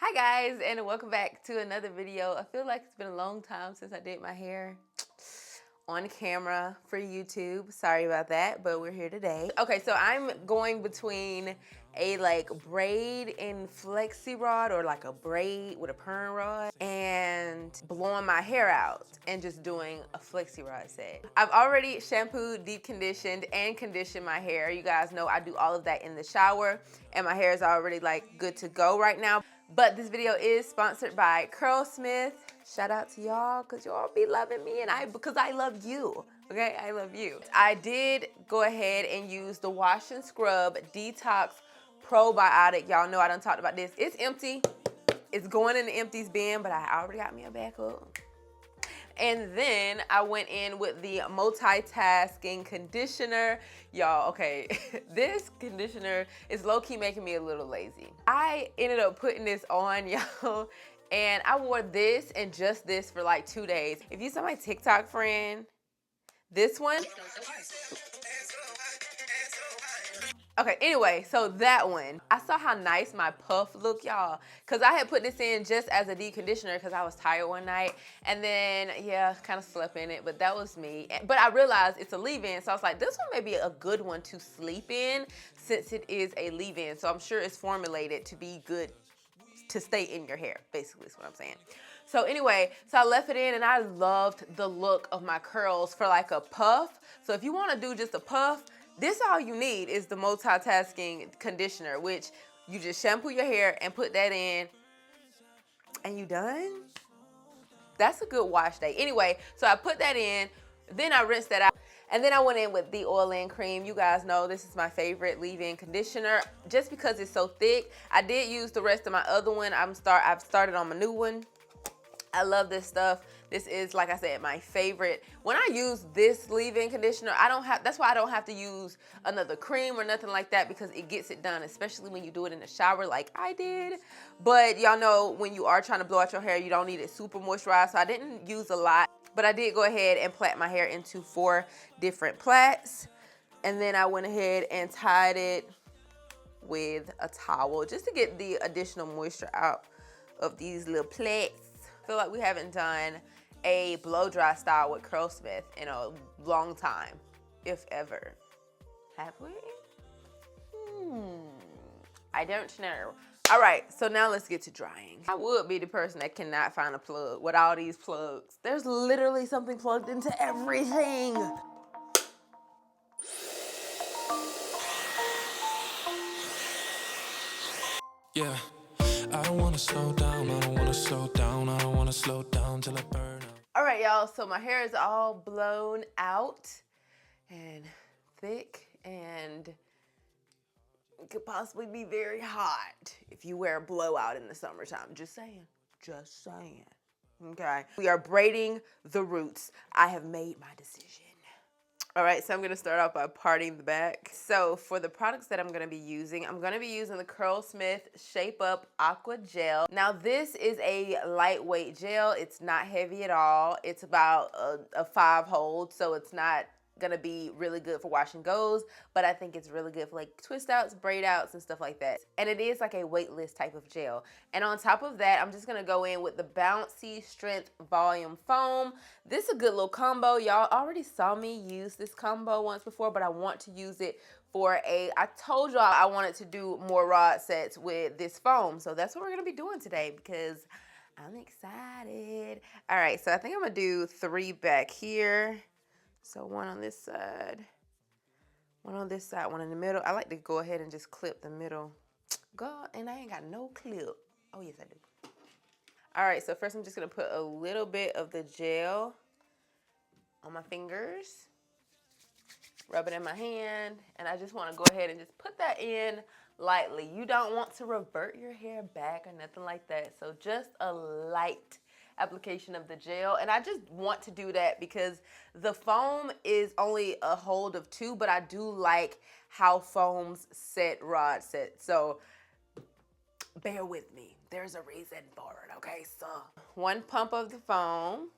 Hi guys, and welcome back to another video. I feel like it's been a long time since I did my hair on camera for YouTube. Sorry about that, but we're here today. Okay, so I'm going between a braid and flexi rod, or like a braid with a perm rod, and blowing my hair out and just doing a flexi rod set. I've already shampooed, deep conditioned, and conditioned my hair. You guys know I do all of that in the shower, and my hair is already like good to go right now. But this video is sponsored by Curlsmith. Shout out to y'all, because y'all be loving me, and because I love you. Okay, I love you. I did go ahead and use the Wash and Scrub Detox Probiotic. Y'all know I done talked about this. It's empty. It's going in the empties bin, but I already got me a backup. And then I went in with the multitasking conditioner. Y'all, okay, this conditioner is low-key making me a little lazy. I ended up putting this on, y'all, and I wore this and just this for like 2 days. If you saw my TikTok friend, this one. Okay, anyway, so that one, I saw how nice my puff looked, y'all, because I had put this in just as a deep conditioner because I was tired one night, and then, yeah, kind of slept in it, but that was me. But I realized it's a leave-in, so I was like, this one may be a good one to sleep in since it is a leave-in, so I'm sure it's formulated to be good to stay in your hair, basically is what I'm saying. So anyway, so I left it in, and I loved the look of my curls for like a puff. So if you want to do just a puff, this all you need is the multitasking conditioner, which you just shampoo your hair and put that in, and you done. That's a good wash day. Anyway, so I put that in, then I rinsed that out, and then I went in with the oil-in cream. You guys know this is my favorite leave-in conditioner just because it's so thick. I did use the rest of my other one. I've started on my new one. I love this stuff. This is, like I said, my favorite. When I use this leave-in conditioner, that's why I don't have to use another cream or nothing like that, because it gets it done, especially when you do it in the shower like I did. But y'all know when you are trying to blow out your hair, you don't need it super moisturized, so I didn't use a lot. But I did go ahead and plait my hair into 4 different plaits. And then I went ahead and tied it with a towel just to get the additional moisture out of these little plaits. I feel like we haven't done a blow dry style with Curlsmith in a long time, if ever. Have we? I don't know. All right, so now let's get to drying. I would be the person that cannot find a plug with all these plugs. There's literally something plugged into everything. Yeah, I don't wanna slow down, I don't wanna slow down, I don't wanna slow down till I burn out. All right, y'all, so my hair is all blown out and thick, and it could possibly be very hot if you wear a blowout in the summertime. Just saying, just saying. Okay, we are braiding the roots. I have made my decision. All right, so I'm gonna start off by parting the back. So for the products that I'm gonna be using, I'm gonna be using the Curlsmith Shape Up Aqua Gel. Now this is a lightweight gel. It's not heavy at all. It's about a 5 hold, so it's not gonna be really good for wash and goes, but I think it's really good for like twist outs, braid outs, and stuff like that. And it is like a weightless type of gel. And on top of that, I'm just gonna go in with the Bouncy Strength Volume Foam. This is a good little combo. Y'all already saw me use this combo once before, but I want to use it for I told y'all I wanted to do more rod sets with this foam. So that's what we're gonna be doing today, because I'm excited. All right, so I think I'm gonna do 3 back here. So 1 on this side, 1 on this side, 1 in the middle. I like to go ahead and just clip the middle. God, and I ain't got no clip. Oh, yes, I do. All right, so first I'm just gonna put a little bit of the gel on my fingers, rub it in my hand, and I just wanna go ahead and just put that in lightly. You don't want to revert your hair back or nothing like that. So just a light application of the gel, and I just want to do that because the foam is only a hold of 2, but I do like how foams set rod set. So bear with me, there's a reason for it. Okay, so 1 pump of the foam.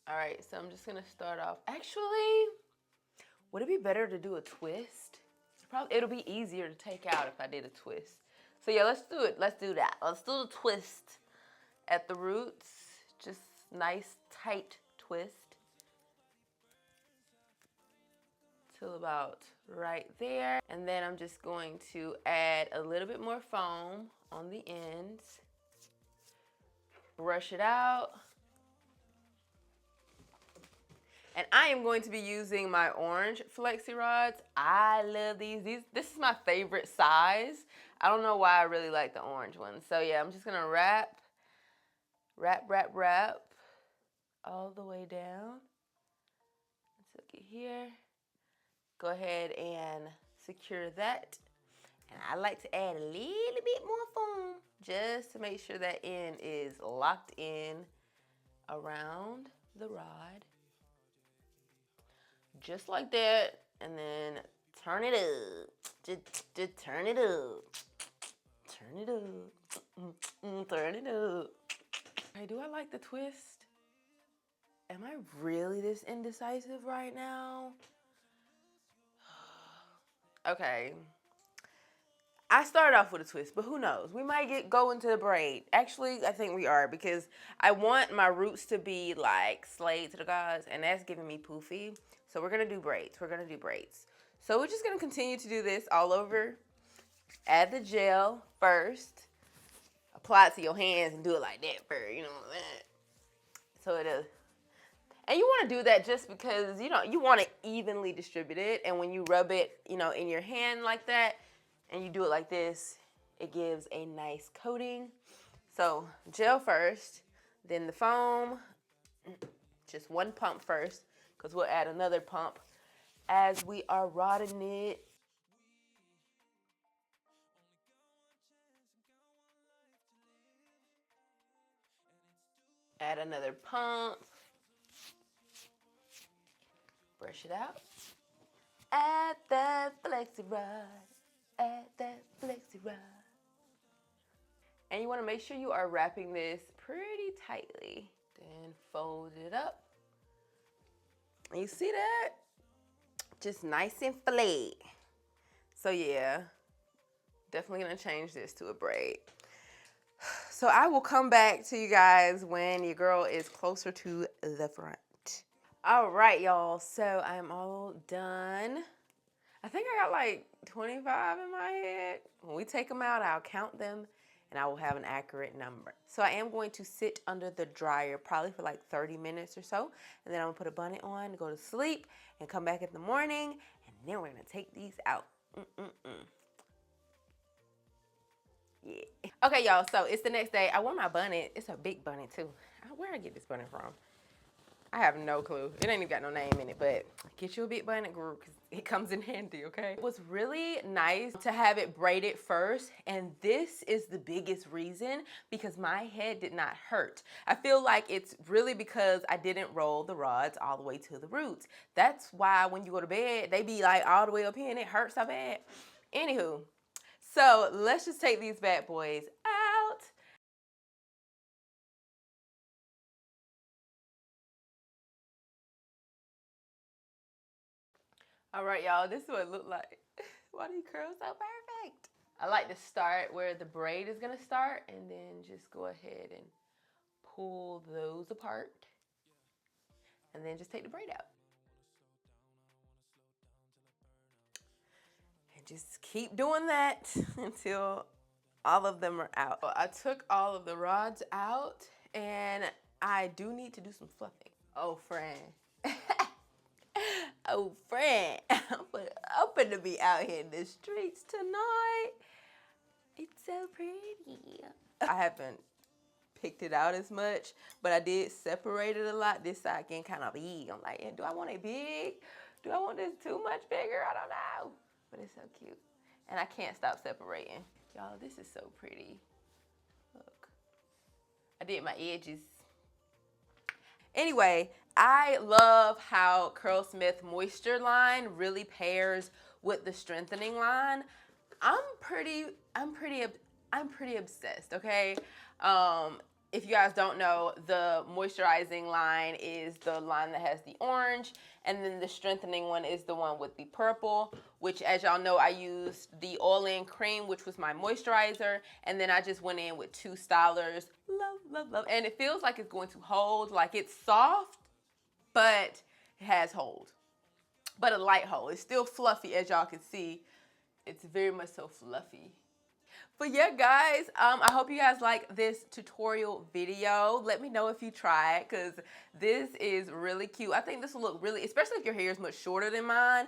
All right, so I'm just gonna start off. Actually, would it be better to do a twist? It'll be easier to take out if I did a twist. So yeah, let's do it. Let's do that. Let's do the twist at the roots. Just nice, tight twist. Till about right there. And then I'm just going to add a little bit more foam on the ends. Brush it out. And I am going to be using my orange Flexi rods. I love these. This is my favorite size. I don't know why I really like the orange one. So yeah, I'm just gonna wrap all the way down. Let's look at here. Go ahead and secure that. And I like to add a little bit more foam just to make sure that end is locked in around the rod. Just like that, and then turn it up. Just turn it up. Turn it up. Turn it up. Okay, do I like the twist? Am I really this indecisive right now? Okay. I started off with a twist, but who knows? We might go into the braid. Actually, I think we are, because I want my roots to be like slayed to the gods, and that's giving me poofy. So we're gonna do braids. We're gonna do braids. So we're just gonna continue to do this all over. Add the gel first. Apply it to your hands and do it like that first, you know what I mean? So it'll, and you wanna do that just because, you know, you want it evenly distributed, and when you rub it, you know, in your hand like that, and you do it like this, it gives a nice coating. So gel first, then the foam, just one pump first, because we'll add another pump as we are rodding it. Add another pump. Brush it out. Add that Flexi rod. Add that Flexi rod. And you want to make sure you are wrapping this pretty tightly. Then fold it up. And you see that? Just nice and flat. So yeah, definitely gonna change this to a braid. So I will come back to you guys when your girl is closer to the front. All right, y'all, so I'm all done. I think I got like 25 in my head. When we take them out, I'll count them and I will have an accurate number. So I am going to sit under the dryer probably for like 30 minutes or so. And then I'm gonna put a bunny on, go to sleep, and come back in the morning. And then we're gonna take these out. Yeah. Okay, y'all, so it's the next day. I wore my bunny. It's a big bunny too. Where'd I get this bunny from? I have no clue. It ain't even got no name in it, but get you a big bunny, girl, because it comes in handy, okay? It was really nice to have it braided first, and this is the biggest reason, because my head did not hurt. I feel like it's really because I didn't roll the rods all the way to the roots. That's why when you go to bed, they be like all the way up here and it hurts so bad. Anywho, so let's just take these bad boys out. All right, y'all, this is what it looked like. Why do you curl so perfect? I like to start where the braid is gonna start and then just go ahead and pull those apart and then just take the braid out. And just keep doing that until all of them are out. Well, I took all of the rods out and I do need to do some fluffing. Oh, Fren. Oh, Fren, I'm gonna be out here in the streets tonight. It's so pretty. I haven't picked it out as much, but I did separate it a lot. This side getting kind of big. I'm like, do I want it big? Do I want this too much bigger? I don't know. But it's so cute. And I can't stop separating. Y'all, this is so pretty. Look. I did my edges. Anyway, I love how Curlsmith Moisture line really pairs with the strengthening line. I'm pretty obsessed, okay? if you guys don't know, the moisturizing line is the line that has the orange, and then the strengthening one is the one with the purple, which, as y'all know, I used the all-in cream, which was my moisturizer, and then I just went in with 2 stylers. Love, love, love. And it feels like it's going to hold. Like, it's soft, but it has hold. But a light hold. It's still fluffy, as y'all can see. It's very much so fluffy. But yeah, guys, I hope you guys like this tutorial video. Let me know if you try it, because this is really cute. I think this will look really, especially if your hair is much shorter than mine,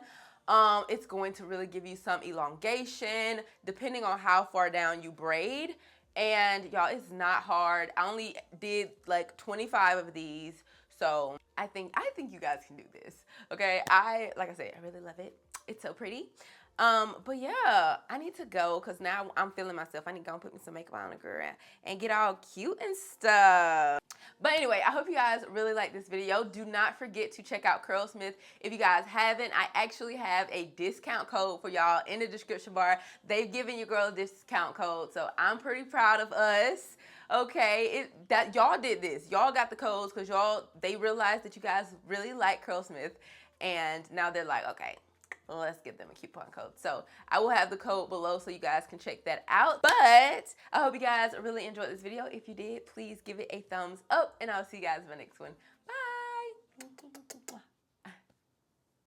it's going to really give you some elongation, depending on how far down you braid. And y'all, it's not hard. I only did like 25 of these, so I think you guys can do this. Okay, like I said, I really love it. It's so pretty. But yeah, I need to go because now I'm feeling myself. I need to go and put me some makeup on, girl, and get all cute and stuff. But anyway, I hope you guys really like this video. Do not forget to check out Curlsmith. If you guys haven't, I actually have a discount code for y'all in the description bar. They've given your girl a discount code, so I'm pretty proud of us. Okay, that y'all did this. Y'all got the codes because they realized that you guys really like Curlsmith, and now they're like, okay, well, let's give them a coupon code. So I will have the code below so you guys can check that out. But I hope you guys really enjoyed this video. If you did, please give it a thumbs up, and I'll see you guys in the next one. Bye.